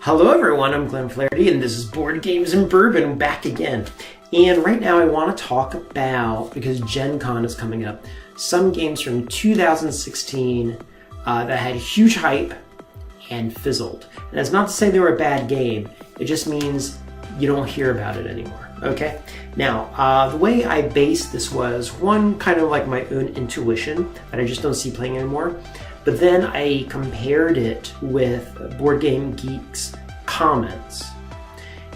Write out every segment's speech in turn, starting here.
Hello everyone, I'm Glenn Flaherty and this is Board Games and Bourbon back again. And right now I want to talk about, because GenCon is coming up, some games from 2016 that had huge hype and fizzled. And that's not to say they were a bad game, it just means you don't hear about it anymore, okay? Now, the way I based this was, one, kind of like my own intuition that I just don't see playing anymore. But then I compared it with Board Game Geek's comments.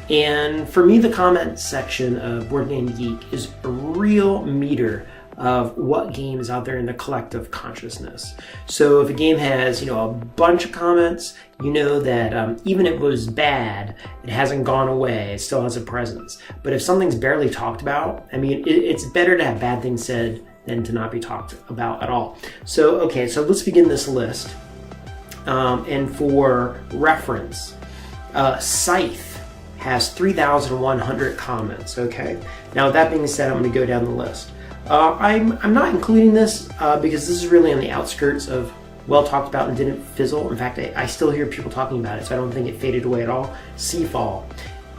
And for me, the comments section of Board Game Geek is a real meter of what game is out there in the collective consciousness. So if a game has, a bunch of comments, you know that even if it was bad, it hasn't gone away, it still has a presence. But if something's barely talked about, it's better to have bad things said than to not be talked about at all. So, okay, so let's begin this list. And for reference, Scythe has 3,100 comments, okay? Now, with that being said, I'm gonna go down the list. I'm not including this because this is really on the outskirts of well talked about and didn't fizzle. In fact, I still hear people talking about it, so I don't think it faded away at all. Seafall.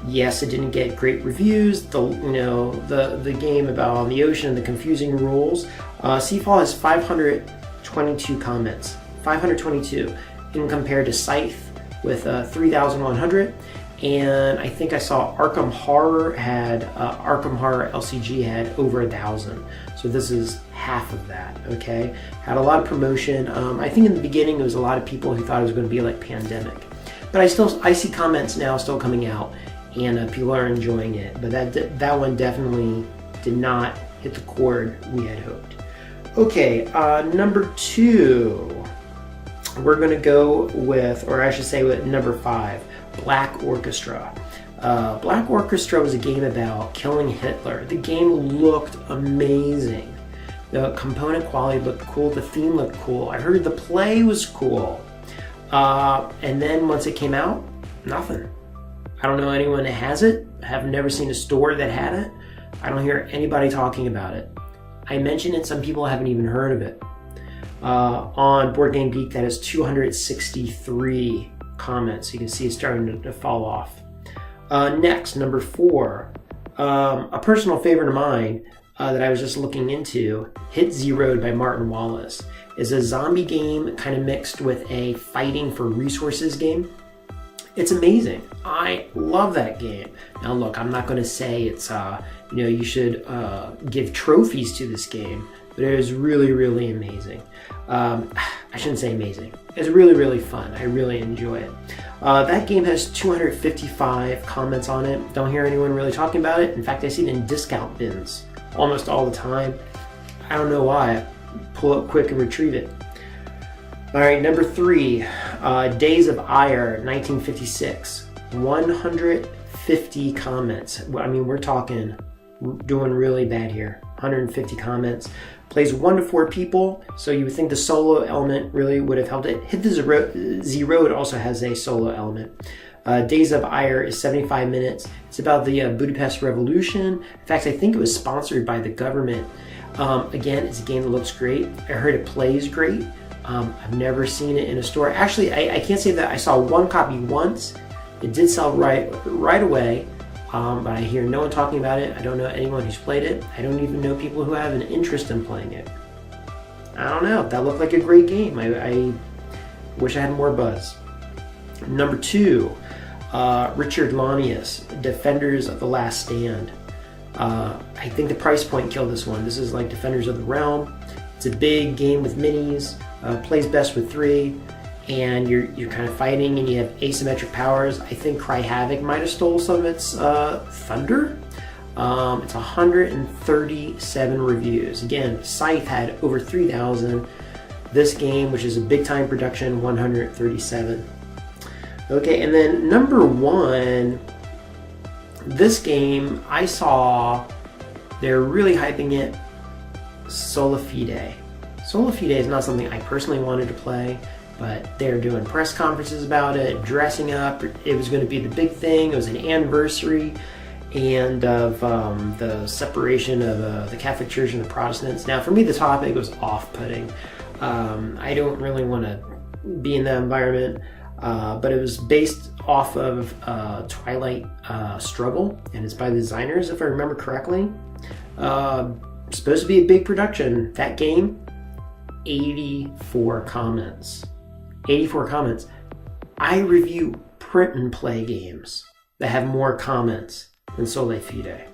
Yes, it didn't get great reviews. The game about the ocean and the confusing rules. Seafall has 522 comments, 522, in compared to Scythe with 3,100. And I think I saw Arkham Horror LCG had over 1,000. So this is half of that, okay? Had a lot of promotion. I think in the beginning it was a lot of people who thought it was going to be like Pandemic. But I see comments now still coming out, and people are enjoying it. But that one definitely did not hit the chord we had hoped. Okay, number 2, we're going to go with, or I should say with number 5, Black Orchestra. Black Orchestra was a game about killing Hitler. The game looked amazing. The component quality looked cool. The theme looked cool. I heard the play was cool. And then once it came out, nothing. I don't know anyone that has it. I have never seen a store that had it. I don't hear anybody talking about it. I mentioned it, some people haven't even heard of it. On Board Game Geek, that is 263 comments. You can see it's starting to fall off. Next, number 4, a personal favorite of mine that I was just looking into, Hit Zeroed by Martin Wallace, is a zombie game kind of mixed with a fighting for resources game. It's amazing. I love that game. Now look, I'm not going to say it's, you should give trophies to this game, but it is really, really amazing. I shouldn't say amazing. It's really, really fun. I really enjoy it. That game has 255 comments on it. Don't hear anyone really talking about it. In fact, I see it in discount bins almost all the time. I don't know why. I pull it quick and retrieve it. All right, number 3, Days of Ire, 1956. 150 comments. We're talking doing really bad here. 150 comments. Plays 1 to 4 people, so you would think the solo element really would have helped it. Hit the Zero, it also has a solo element. Days of Ire is 75 minutes. It's about the Budapest Revolution. In fact, I think it was sponsored by the government. Again, it's a game that looks great. I heard it plays great. I've never seen it in a store. Actually, I can't say that I saw one copy once. It did sell right away, but I hear no one talking about it. I don't know anyone who's played it. I don't even know people who have an interest in playing it. I don't know. That looked like a great game. I wish I had more buzz. Number 2, Richard Lanius, Defenders of the Last Stand. I think the price point killed this one. This is like Defenders of the Realm. It's a big game with minis, plays best with 3, and you're kind of fighting and you have asymmetric powers. I think Cry Havoc might have stole some of its thunder. It's 137 reviews. Again, Scythe had over 3,000. This game, which is a big time production, 137. Okay, and then number 1, this game I saw, they're really hyping it, Sola Fide. Sola Fide is not something I personally wanted to play, but they're doing press conferences about it, dressing up. It was going to be the big thing. It was an anniversary and of the separation of the Catholic Church and the Protestants. Now, for me, the topic was off-putting. I don't really want to be in that environment, but it was based off of Twilight Struggle, and it's by the designers, if I remember correctly. Supposed to be a big production. That game, 84 comments. 84 comments. I review print and play games that have more comments than Sole Fide.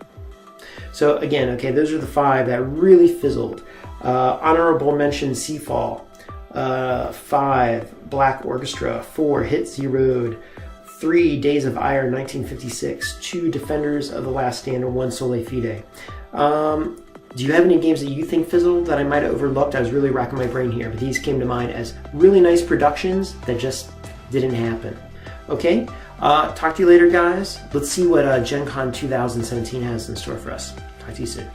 So again, okay, those are the 5 that really fizzled. Honorable mention Seafall. 5, Black Orchestra. 4, Hit Zeroed. 3, Days of Ire 1956. 2, Defenders of the Last Stand, and 1, Sole Fide. Do you have any games that you think fizzled that I might have overlooked? I was really racking my brain here, but these came to mind as really nice productions that just didn't happen. Okay, talk to you later, guys. Let's see what GenCon 2017 has in store for us. Talk to you soon.